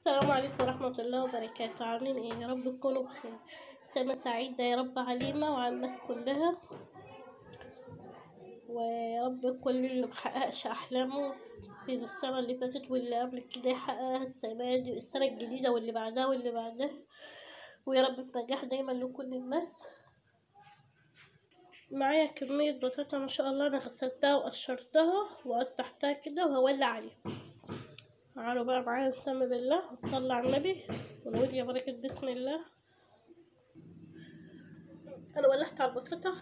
السلام عليكم ورحمة الله وبركاته. عاملين ايه؟ يا رب تكونوا بخير. سنة سعيدة يا رب علينا وعلى الناس كلها، ويا رب كل اللي محققش أحلامه في السنة اللي فاتت واللي قبل كده يحققها السنة دي، السنة الجديدة واللي بعدها واللي بعدها، ويا رب بنجاح دايما لكل الناس. معايا كمية بطاطا ما شاء الله، أنا غسلتها وقشرتها وقطعتها كده وهولع عليها. تعالوا بقى معايا نسمي بالله ونصلي على النبي ونقول يا بركة بسم الله. انا ولعت على البطاطا،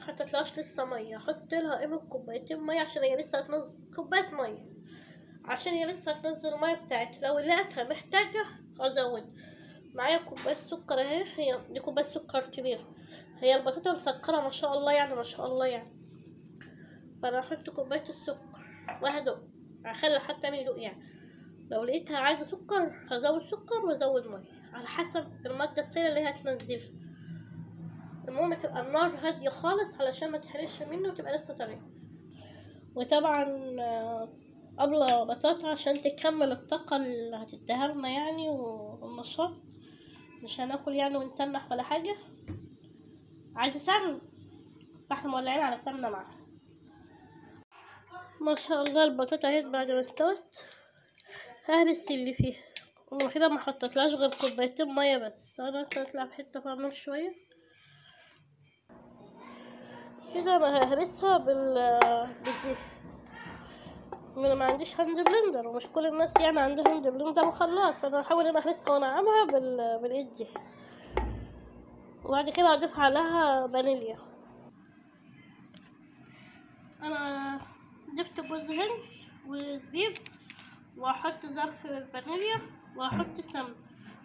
حطيتلهاش لسه ميه، احط لها قيمه كوبايتين ميه عشان هي لسه هتنزل كوبايه ميه، عشان هي لسه هتنزل الميه بتاعتها. لو لقيتها محتاجه ازود. معايا كوبايه سكر اهي، هي دي كوبايه سكر كبيره، هي البطاطا مسكره ما شاء الله يعني، ما شاء الله يعني. فانا هحط كوبايه السكر وهدوق، هخلي حد تاني يدوق يعني. لو لقيتها عايزه سكر هزود سكر وازود ميه على حسب الماده السائله اللي هي هتنزلها. المهم تبقى النار هادية خالص علشان ما تحرقش منه وتبقى لسه طرية. وطبعا قبل بطاطا عشان تكمل الطاقة اللي هتديها لنا يعني والنشاط، مش هناكل يعني ونتنح ولا حاجة. عايزة سمن، فاحنا مولعين على سمنة معاها. ما شاء الله البطاطا اهي بعد ما استوت ههرس اللي فيها، وكده ما حطيتلهاش غير كوبايتين مية بس. انا لسه هطلع بحتة فيها نار شوية كده. انا ههرسها بالزيت. انا ما عنديش هاند بلندر، ومش كل الناس يعني عندها هاند بلندر وخلاط، فانا هحاول انا اخلصها وانعمها بالايد دي. وبعد كده هضيف عليها فانيليا. انا ضفت جوز هند وزبيب، واحط ظرف فانيليا، واحط سمنه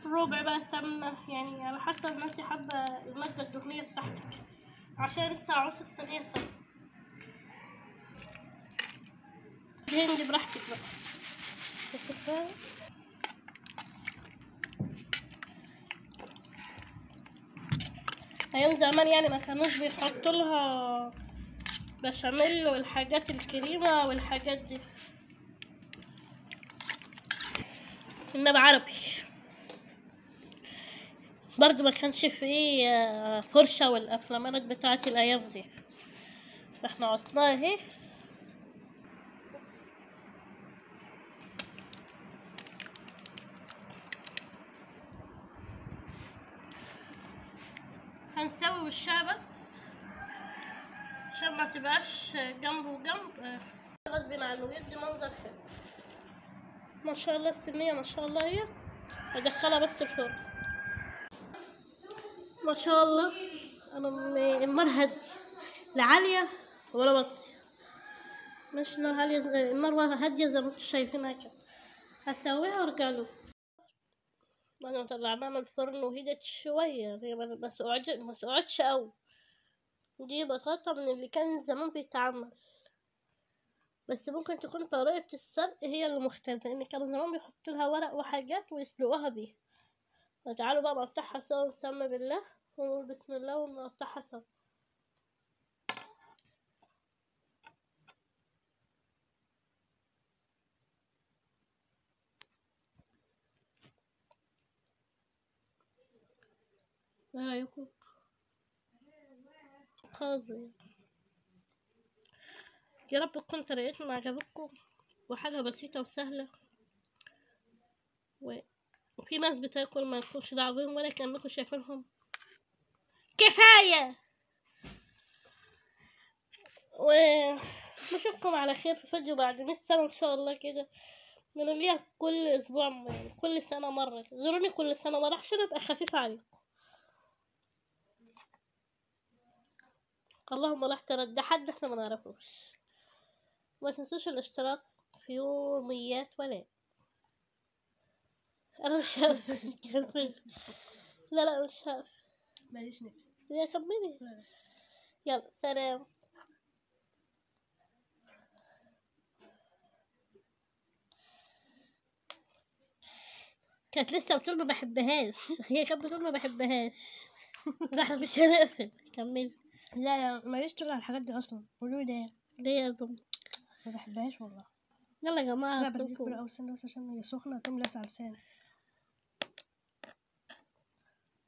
ربع بقى سمنه يعني على حسب ما انت حابه الماده الدهنيه بتاعتك، عشان لسه عروس الصينيه سمنه. هند براحتك بقى بس كفايه. ايام زمان يعني ما كانوش بيحطوا لها بشاميل والحاجات الكريمه والحاجات دي، انما عربي برضه ما كانش فيه فرشه والافلامات بتاعت الايام دي. احنا عصناها اهي. هنسوي وشها بس عشان ما تبقاش جنب وجنب، غصب عنه يدي منظر حلو. ما شاء الله السمية ما شاء الله اهي، ادخلها بس الفرن. ما شاء الله انا النار هادية، لا عالية ولا واطية، مش نار عالية، النار هادية زي ما انتم شايفينها كده. هسويها وارجع له. بعد ما طلعناها من الفرن وهدت شوية، هي ما سقعتش اوي. دي بطاطا من اللي كان زمان بيتعمل، بس ممكن تكون طريقة السلق هي اللي مختلفة، لأن كانوا زمان بيحطوا لها ورق وحاجات ويسلقوها بيها. فتعالوا بقى نقطعها سوا ونسمي بالله ونقول بسم الله ونقطعها سوا. ايه رأيكم؟ خازن. يا رب تكون طريقتنا عجبتكم، وحاجة بسيطة وسهلة، وفي ناس بتاكل ما لكمش دعوة بيهم ولا كأنكم شايفينهم. كفاية. ونشوفكم على خير في فيديو بعد 100 سنة ان شاء الله كده. بنقوليها كل اسبوع، كل سنة مرة، زوروني كل سنة مرة عشان ابقى خفيفة عليكم. اللهم لا احترد ده حد احنا ما نعرفوش. ما تنسوش الاشتراك في يوميات ولا. انا مش عارفه كمل. لا مش عارفه، ماليش نفس. يا كملي. يلا سلام. كانت لسه بتقول ما بحبهاش، هي كانت بتقول ما بحبهاش. لا احنا مش هنقفل، كملي. لا ماليش تقول على الحاجات دي اصلا. قولوا لي ليه يا بنت؟ ما بحبهاش والله. يلا يا جماعه لا بس دي سيبكم. كبيرة أوي، استنى بس عشان هي سخنة تقوم لسه على لساني.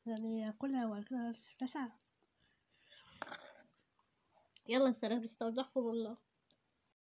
يعني اكلها وبعد كده بس ساعة. يلا سلام، نستودعكم الله.